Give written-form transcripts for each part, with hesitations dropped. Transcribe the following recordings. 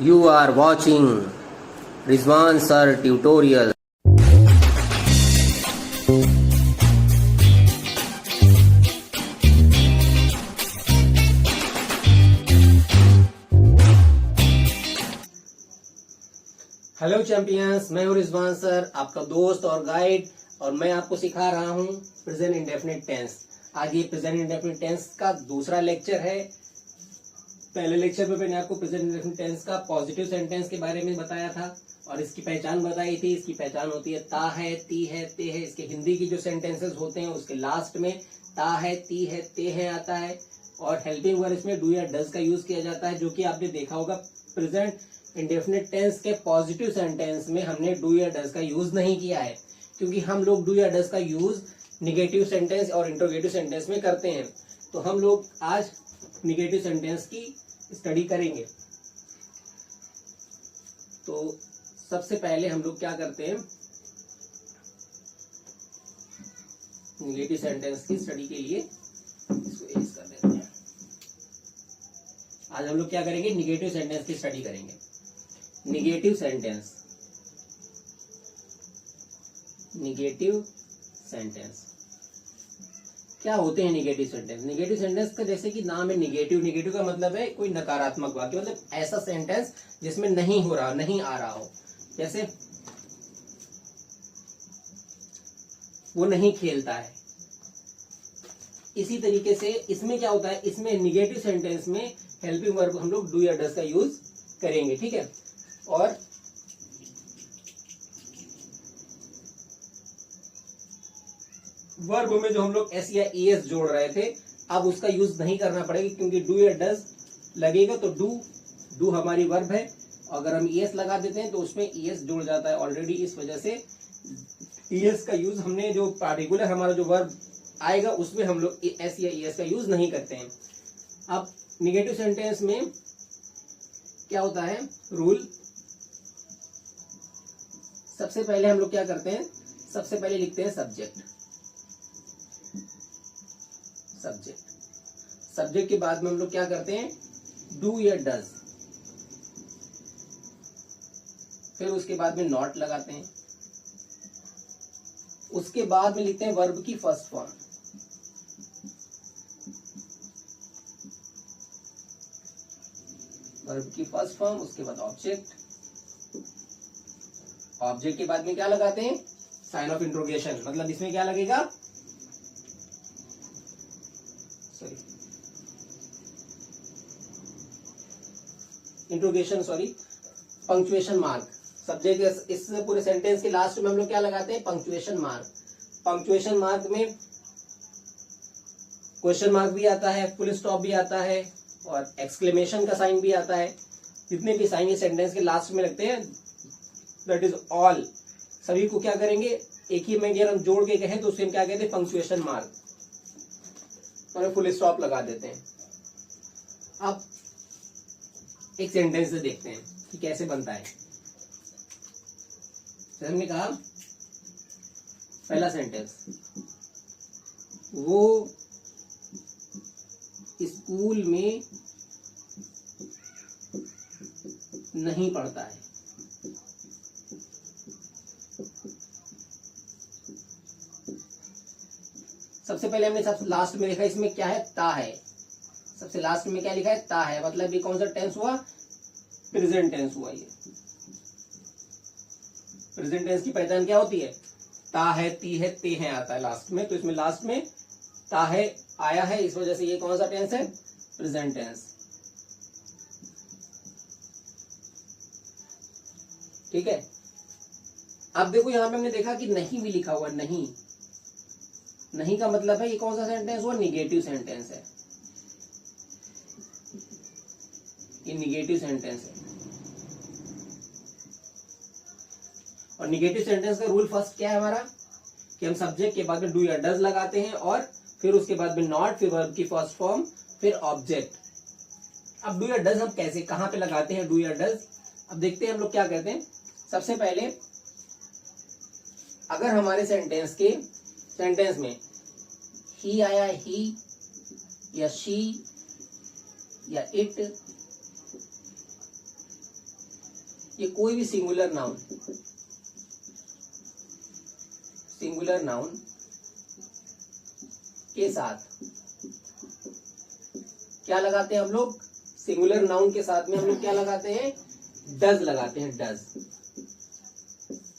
You are watching Rizwan Sir Tutorial. Hello champions, मैं हूं Rizwan sir, आपका दोस्त और गाइड, और मैं आपको सिखा रहा हूं प्रेजेंट इंडेफिनिट टेंस। आज ये प्रेजेंट इंडेफिनिट टेंस का दूसरा लेक्चर है। पहले लेक्चर में मैंने आपको प्रेजेंट इंडेफिनिट टेंस का पॉजिटिव सेंटेंस के बारे में बताया था और इसकी पहचान बताई थी। इसकी पहचान होती है ता है, ती है, ते है। इसके हिंदी की जो सेंटेंसेस होते हैं उसके लास्ट में ता है, ती है, ते है आता है, और हेल्पिंग वर्ब इसमें डू या डज का यूज किया जाता है, जो कि आपने देखा होगा प्रेजेंट इंडेफिनिट टेंस के पॉजिटिव सेंटेंस में हमने डू या डज का यूज नहीं किया है, क्योंकि हम लोग डू या डज का यूज निगेटिव सेंटेंस और इंट्रोगेटिव सेंटेंस में करते हैं। तो हम लोग आज निगेटिव सेंटेंस की स्टडी करेंगे। तो सबसे पहले हम लोग क्या करते हैं, निगेटिव सेंटेंस की स्टडी के लिए इसको एज कर देते हैं। आज हम लोग क्या करेंगे, निगेटिव सेंटेंस की स्टडी करेंगे। निगेटिव सेंटेंस, निगेटिव सेंटेंस क्या होते हैं? निगेटिव सेंटेंस, निगेटिव सेंटेंस का जैसे कि नाम है निगेटिव। निगेटिव का मतलब है कोई नकारात्मक वाक्य, मतलब ऐसा सेंटेंस जिसमें नहीं हो रहा, नहीं आ रहा हो। जैसे वो नहीं खेलता है। इसी तरीके से इसमें क्या होता है, इसमें निगेटिव सेंटेंस में हेल्पिंग वर्ब हम लोग डू या डज का यूज करेंगे, ठीक है। और वर्ब में जो हम लोग एस या ईएस जोड़ रहे थे, अब उसका यूज नहीं करना पड़ेगा, क्योंकि डू या डज लगेगा तो डू हमारी वर्ब है। अगर हम ईएस लगा देते हैं तो उसमें ईएस जुड़ जाता है ऑलरेडी। इस वजह से ईएस का यूज हमने, जो पार्टिकुलर हमारा जो वर्ब आएगा उसमें हम लोग एस या ईएस का यूज नहीं करते हैं। अब निगेटिव सेंटेंस में क्या होता है रूल, सबसे पहले हम लोग क्या करते हैं, सबसे पहले लिखते हैं सब्जेक्ट। सब्जेक्ट सब्जेक्ट के बाद में हम लोग क्या करते हैं, डू या डज, फिर उसके बाद में नॉट लगाते हैं। उसके बाद में लिखते हैं वर्ब की फर्स्ट फॉर्म। वर्ब की फर्स्ट फॉर्म, उसके बाद ऑब्जेक्ट। ऑब्जेक्ट के बाद में क्या लगाते हैं, साइन ऑफ इंट्रोगेशन, मतलब इसमें क्या लगेगा, इंट्रोगेशन, पंक्चुएशन मार्क। सब्जेक्ट, इस पूरे सेंटेंस के लास्ट में हम लोग क्या लगाते हैं, पंक्चुएशन मार्क। पंक्चुएशन मार्क में क्वेश्चन मार्क भी आता है, फुल स्टॉप भी आता है, और एक्सक्लेमेशन का साइन भी आता है। जितने भी साइन इस सेंटेंस के लास्ट में लगते हैं, दैट इज ऑल, सभी को क्या करेंगे, एक ही में अगर हम जोड़ के कहें तो उसे हम क्या कहते हैं, पंक्चुएशन मार्क, और फुल स्टॉप लगा देते हैं। अब एक सेंटेंस से देखते हैं कि कैसे बनता है। हमने कहा पहला सेंटेंस, वो स्कूल में नहीं पढ़ता है। सबसे पहले हमने सबसे लास्ट में लिखा, इसमें क्या है, ता है। सबसे लास्ट में क्या लिखा है, ता है, मतलब ये कौन सा टेंस हुआ, प्रेजेंट टेंस हुआ। ये प्रेजेंट टेंस की पहचान क्या होती है, ता है, ती है, ते है आता है लास्ट में। तो इसमें लास्ट में ता है आया है, इस वजह से ये कौन सा टेंस है, प्रेजेंट टेंस, ठीक है। अब देखो यहां पे हमने देखा कि नहीं भी लिखा हुआ, नहीं। नहीं का मतलब है ये कौन सा सेंटेंस हुआ, निगेटिव सेंटेंस है। ये निगेटिव सेंटेंस है। और निगेटिव सेंटेंस का रूल फर्स्ट क्या है हमारा, कि हम सब्जेक्ट के बाद में डू या डज लगाते हैं, और फिर उसके बाद में नॉट, फिर वर्ब की फर्स्ट फॉर्म, फिर ऑब्जेक्ट। अब डू या डज हम कैसे, कहां पे लगाते हैं डू या डज, अब देखते हैं हम लोग क्या कहते हैं। सबसे पहले अगर हमारे सेंटेंस में ही आया, ही या शी या इट ये कोई भी सिंगुलर नाउन के साथ क्या लगाते हैं हम लोग? सिंगुलर नाउन के साथ में हम लोग क्या लगाते हैं? डज लगाते हैं, डज।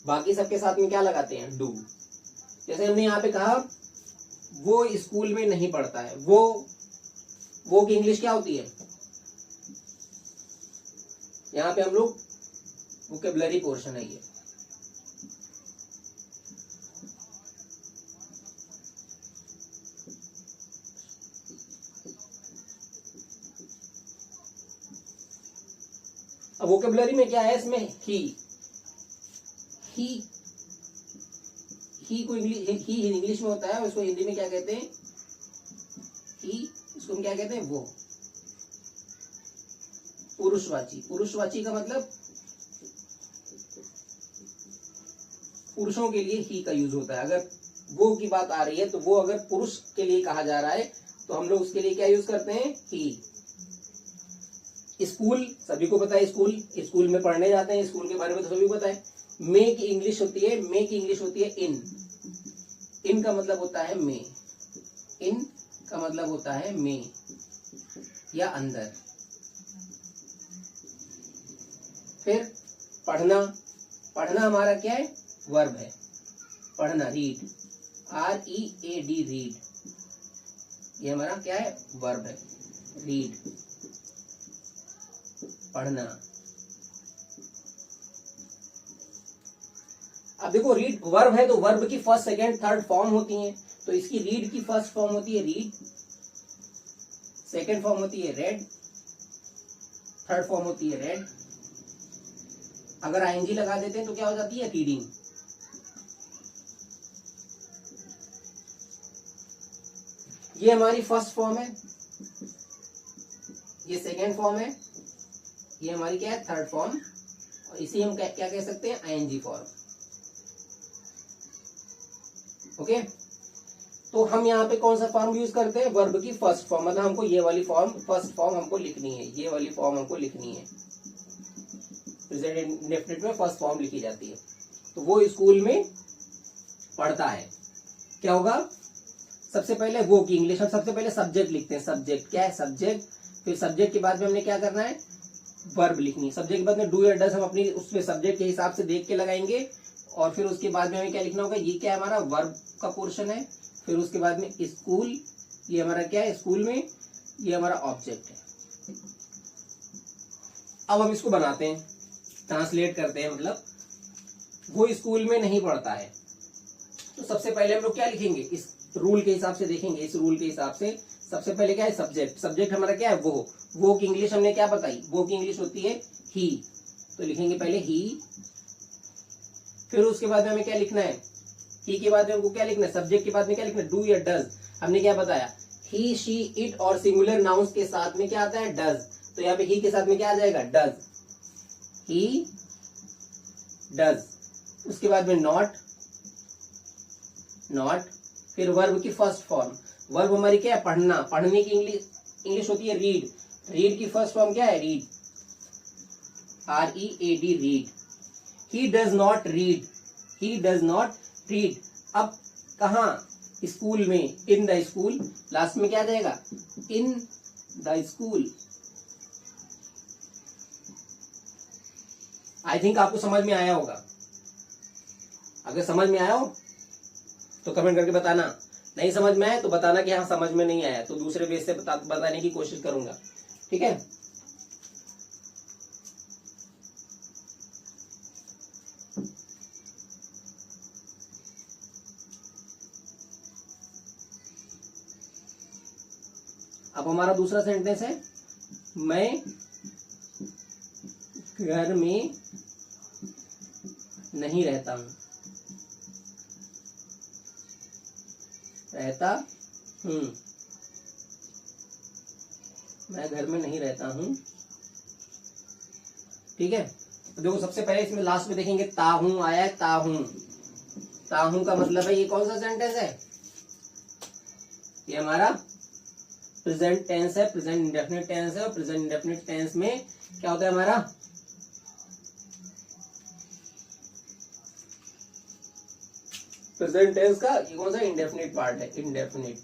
बाकी सबके साथ में क्या लगाते हैं? डू। जैसे हमने यहाँ पे कहा वो स्कूल में नहीं पढ़ता है, वो की इंग्लिश क्या होती है? यहाँ पे हम लोग वोकैबुलरी पोर्शन है ये। अब वोकैबुलरी में क्या है? इसमें ही को इंग्लिश में होता है, उसको हिंदी में क्या कहते हैं? ही। इसको हम क्या कहते हैं? वो। पुरुषवाची का मतलब पुरुषों के लिए ही का यूज होता है। अगर वो की बात आ रही है तो वो अगर पुरुष के लिए कहा जा रहा है तो हम लोग उसके लिए क्या यूज करते हैं? ही। स्कूल, सभी को पता है, स्कूल में पढ़ने जाते हैं, स्कूल के बारे में तो सभी को पता है। मे की इंग्लिश होती है इन। इन का मतलब होता है मे। इन का मतलब होता है मे या अंदर। फिर पढ़ना हमारा क्या है? वर्ब है। पढ़ना, रीड, READ, रीड, ये हमारा क्या है? वर्ब है। रीड, पढ़ना। अब देखो, रीड वर्ब है तो वर्ब की फर्स्ट, सेकंड, थर्ड फॉर्म होती हैं। तो इसकी रीड की फर्स्ट फॉर्म होती है रीड, सेकंड फॉर्म होती है रेड, थर्ड फॉर्म होती है रेड। अगर ING लगा देते हैं तो क्या हो जाती है? रीडिंग। ये हमारी फर्स्ट फॉर्म है, ये सेकंड फॉर्म है, ये हमारी क्या है? Third form. और इसी हम क्या कह सकते हैं? ING form. ओके, तो हम यहाँ पे कौन सा फॉर्म यूज करते हैं? वर्ब की फर्स्ट फॉर्म। मतलब हमको ये वाली फॉर्म, फर्स्ट फॉर्म हमको लिखनी है, ये वाली फॉर्म हमको लिखनी है। प्रेजेंट इंडेफिनिट में फर्स्ट फॉर्म लिखी जाती है। तो वो स्कूल में पढ़ता है, क्या होगा? सबसे पहले वो की इंग्लिश, हम सबसे पहले सब्जेक्ट लिखते हैं। सब्जेक्ट क्या है? सब्जेक्ट। फिर सब्जेक्ट के बाद में हमने क्या करना है? वर्ब लिखनी है। सब्जेक्ट के बाद में डू या डज हम अपनी उसमें सब्जेक्ट के हिसाब से देख के लगाएंगे। और फिर उसके बाद में हमें क्या लिखना होगा? ये क्या है? हमारा वर्ब का पोर्शन है। फिर उसके बाद में स्कूल, ये हमारा क्या है? स्कूल में, ये हमारा ऑब्जेक्ट है। अब हम इसको बनाते हैं, ट्रांसलेट करते हैं। मतलब वो स्कूल में नहीं पढ़ता है, तो सबसे पहले हम लोग क्या लिखेंगे? इस रूल के हिसाब से देखेंगे। इस रूल के हिसाब से सबसे पहले क्या है? सब्जेक्ट। सब्जेक्ट हमारा क्या है? वो की इंग्लिश हमने क्या बताई? वो की इंग्लिश होती है ही। तो लिखेंगे पहले ही। फिर उसके बाद में हमें क्या लिखना है? ही के बाद में हमको क्या लिखना है? सब्जेक्ट के बाद में क्या लिखना है? डू या डज। हमने क्या बताया? ही, शी, इट और सिंगुलर नाउन्स के साथ में क्या आता है? डज। तो यहाँ पे ही के साथ में क्या आ जाएगा? डज। He does. उसके बाद में नॉट, फिर वर्ब की फर्स्ट फॉर्म। वर्ब हमारी क्या है? पढ़ना। पढ़ने की इंग्लिश होती है रीड। रीड की फर्स्ट फॉर्म क्या है? Read, READ, read. He does not read, अब कहा? स्कूल में, इन द स्कूल। लास्ट में क्या आ जाएगा? In the school. I think आपको समझ में आया होगा। अगर समझ में आया हो तो कमेंट करके बताना। नहीं समझ में आया तो बताना कि हाँ समझ में नहीं आया, तो दूसरे वे से बताने की कोशिश करूंगा। ठीक है, अब हमारा दूसरा सेंटेंस है, मैं घर में नहीं रहता हूं। मैं घर में नहीं रहता हूं। ठीक है, तो देखो सबसे पहले इसमें लास्ट में देखेंगे ताहूं आया है। ताहूं का मतलब है, ये कौन सा सेंटेंस है? ये हमारा प्रेजेंट टेंस है, प्रेजेंट इंडेफिनिट टेंस है। और प्रेजेंट इंडेफिनिट टेंस में क्या होता है हमारा? प्रेजेंट टेंस का ये कौन सा इंडेफिनिट पार्ट है, इंडेफिनिट,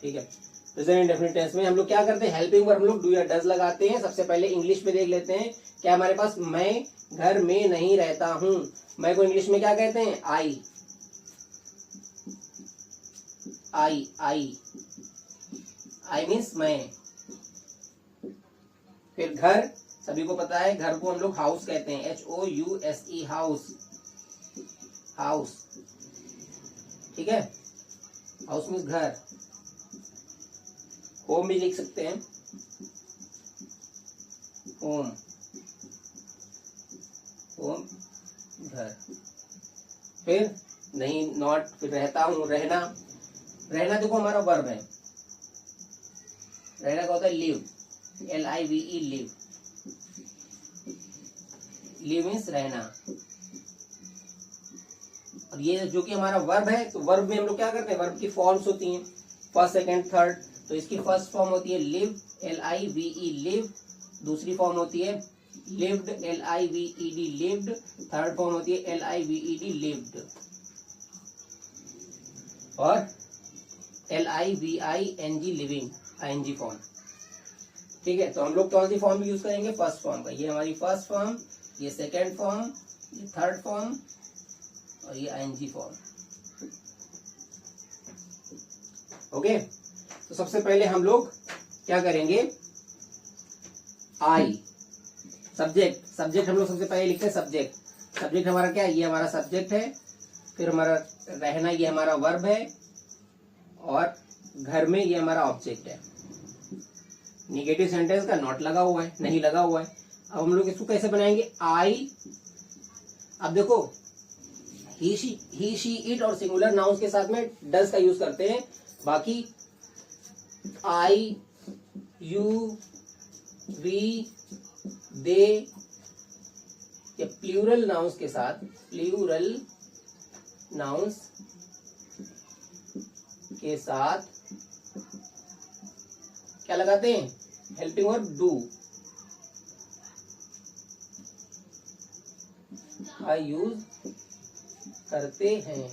ठीक है। प्रेजेंट इंडेफिनिट टेंस में हम लोग क्या करते हैं, हेल्पिंग वर्ब हम लोग डू या डज लगाते हैं। सबसे पहले इंग्लिश में देख लेते हैं क्या हमारे पास, मैं घर में नहीं रहता हूं। मैं को इंग्लिश में क्या कहते हैं, आई मीन्स मैं। फिर घर सभी को पता है, घर को हम लोग हाउस कहते हैं, HOUSE हाउस, ठीक है। हाउस मीन्स घर। होम भी लिख सकते हैं, होम घर। फिर नहीं, नॉट, फिर रहता हूं, रहना। रहना देखो हमारा वर्ब है, रहना का होता है live, LIVE live, live means रहना। और ये जो कि हमारा वर्ब है, तो वर्ब में हम लोग क्या करते हैं, वर्ब की फॉर्म्स होती हैं, फर्स्ट सेकंड थर्ड। तो इसकी फर्स्ट फॉर्म होती है लिव, LIVE लिव। दूसरी फॉर्म होती है lived, LIVED lived. Third form होती है LIVED लिव्ड। और LIVING लिविंग, ING फॉर्म, ठीक है। तो हम लोग कौन सी फॉर्म यूज करेंगे, फर्स्ट फॉर्म का। ये हमारी फर्स्ट फॉर्म, ये सेकेंड फॉर्म, ये थर्ड फॉर्म और ये ING फॉर्म। ओके, तो सबसे पहले हम लोग क्या करेंगे, आई सब्जेक्ट हम लोग सबसे पहले लिखते हैं सब्जेक्ट। सब्जेक्ट हमारा क्या है, ये हमारा सब्जेक्ट है। फिर हमारा रहना, ये हमारा वर्ब है। और घर में ये हमारा ऑब्जेक्ट है। निगेटिव सेंटेंस का नॉट लगा हुआ है, नहीं लगा हुआ है। अब हम लोग इसको कैसे बनाएंगे, आई। अब देखो ही शी इट और सिंगुलर नाउन्स के साथ में डज का यूज करते हैं। बाकी आई, यू, वी, दे या प्लूरल नाउन्स के साथ, प्लूरल नाउन्स के साथ क्या लगाते हैं, helping verb do. I use करते हैं।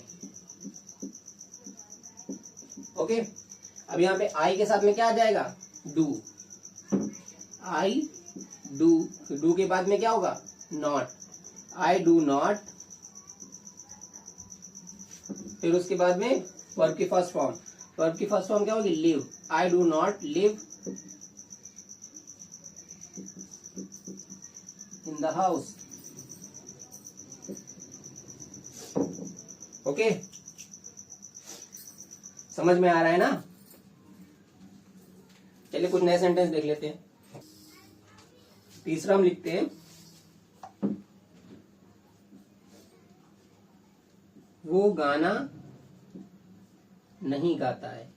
ओके, अब यहाँ पे आई के साथ में क्या आ जाएगा, डू। आई डू के बाद में क्या होगा, नॉट, आई डू नॉट। फिर उसके बाद में वर्ब की फर्स्ट फॉर्म क्या होगी, live, I do not live in the house. Okay, समझ में आ रहा है ना। चलिए कुछ नए सेंटेंस देख लेते हैं। तीसरा हम लिखते हैं, वो गाना नहीं गाता है।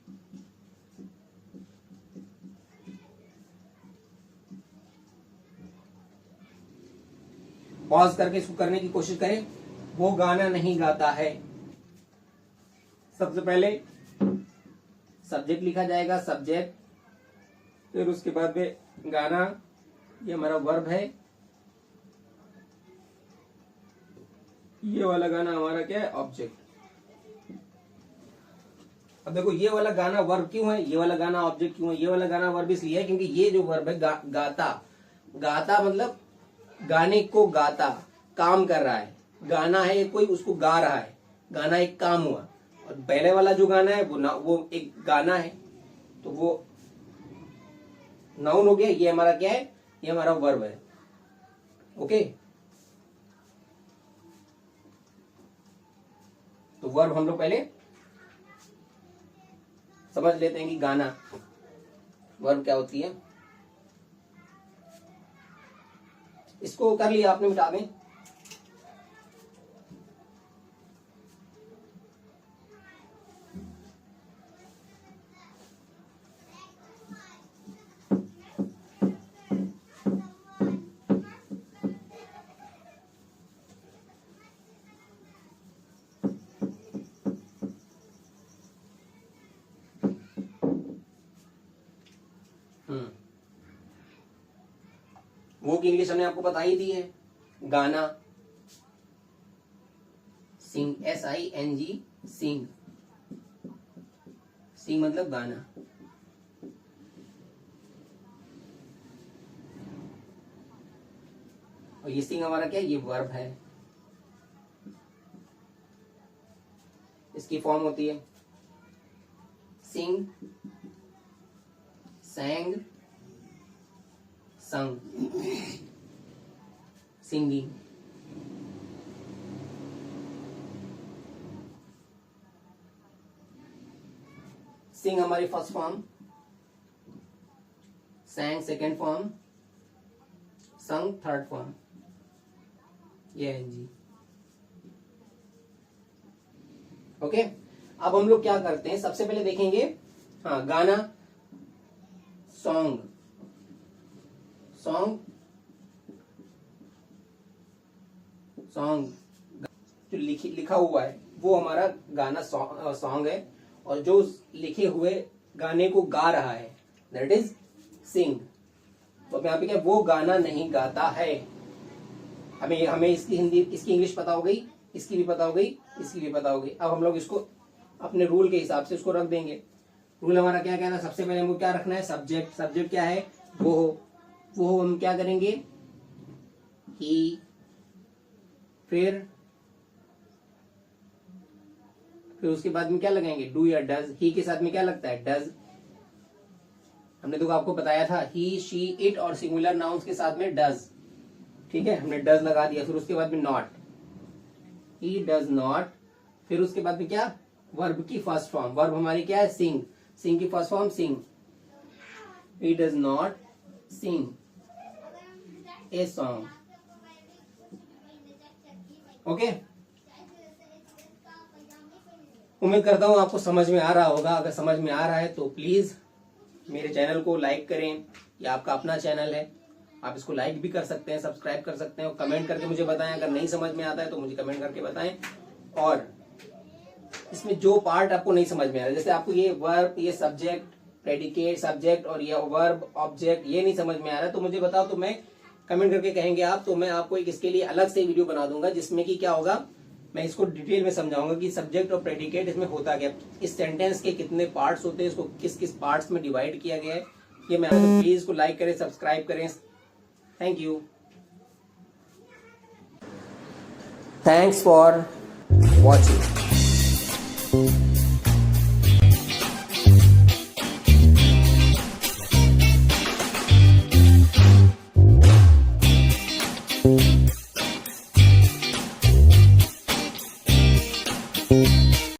पॉज करके इसको करने की कोशिश करें, वो गाना नहीं गाता है। सबसे पहले सब्जेक्ट लिखा जाएगा, सब्जेक्ट। फिर उसके बाद में गाना, ये हमारा वर्ब है। ये वाला गाना हमारा क्या है, ऑब्जेक्ट। अब देखो ये वाला गाना वर्ब क्यों है, ये वाला गाना ऑब्जेक्ट क्यों है। ये वाला गाना वर्ब इसलिए है क्योंकि ये जो वर्ब है गाता मतलब गाने को गाता, काम कर रहा है। गाना है कोई, उसको गा रहा है, गाना एक काम हुआ। और पहले वाला जो गाना है वो एक गाना है, तो वो नाउन हो गया। ये हमारा क्या है, ये हमारा वर्ब है। ओके, तो वर्ब हम लोग पहले समझ लेते हैं कि गाना वर्ब क्या होती है। इसको कर लिया आपने, मिटा दें। वो की इंग्लिश हमने आपको बता ही दी है, गाना। सिंग, SING, सिंग। सिंग मतलब गाना। और ये सिंग हमारा क्या है, ये वर्ब है। इसकी फॉर्म होती है सिंग, sang, sung, singing। सिंग हमारी first form, sang second form, sung third form, ये NG। ओके, अब हम लोग क्या करते हैं, सबसे पहले देखेंगे हाँ गाना, सॉन्ग, सॉन्ग, सॉन्ग जो लिखा हुआ है वो हमारा गाना सॉन्ग है, और जो लिखे हुए गाने को गा रहा है दैट इज सिंग। तो यहाँ पे क्या, वो गाना नहीं गाता है। हमें इसकी हिंदी, इसकी इंग्लिश पता हो गई, इसकी भी पता हो गई, इसकी भी पता हो गई। अब हम लोग इसको अपने रूल के हिसाब से उसको रख देंगे। रूल हमारा क्या कहना है, सबसे पहले हमको क्या रखना है, सब्जेक्ट। सब्जेक्ट क्या है, वो हम क्या करेंगे, ही। फिर उसके बाद में क्या लगाएंगे, डू या डज। ही के साथ में क्या लगता है, डज। हमने तो आपको बताया था ही, शी, इट और सिंगुलर नाउन्स के साथ में डज। ठीक है, हमने डज लगा दिया। फिर उसके बाद में नॉट, ही डज नॉट। फिर उसके बाद में क्या, वर्ब की फर्स्ट फॉर्म। वर्ब हमारी क्या है, सिंग। सिंग की first form sing. He does not sing a song. Okay, उम्मीद करता हूं आपको समझ में आ रहा होगा। अगर समझ में आ रहा है तो प्लीज मेरे चैनल को लाइक करें। ये आपका अपना चैनल है, आप इसको लाइक भी कर सकते हैं, सब्सक्राइब कर सकते हैं, और कमेंट करके मुझे बताएं। अगर नहीं समझ में आता है तो मुझे कमेंट करके बताएं। और इसमें जो पार्ट आपको नहीं समझ में आ रहा है, जैसे आपको ये वर्ब, ये सब्जेक्ट, प्रेडिकेट, सब्जेक्ट, और ये वर्ब, ऑब्जेक्ट, ये नहीं समझ में आ रहा है तो मुझे बताओ, तो मैं कमेंट करके कहेंगे आप, तो मैं आपको एक इसके लिए अलग से वीडियो बना दूंगा, जिसमें कि क्या होगा, मैं इसको डिटेल में समझाऊंगा कि सब्जेक्ट और प्रेडिकेट इसमें होता क्या, इस सेंटेंस के कितने पार्ट्स होते हैं, इसको किस किस पार्ट्स में डिवाइड किया गया है। ये मैं तो प्लीज इसको लाइक करें, सब्सक्राइब करें। Thank you, thanks for watching.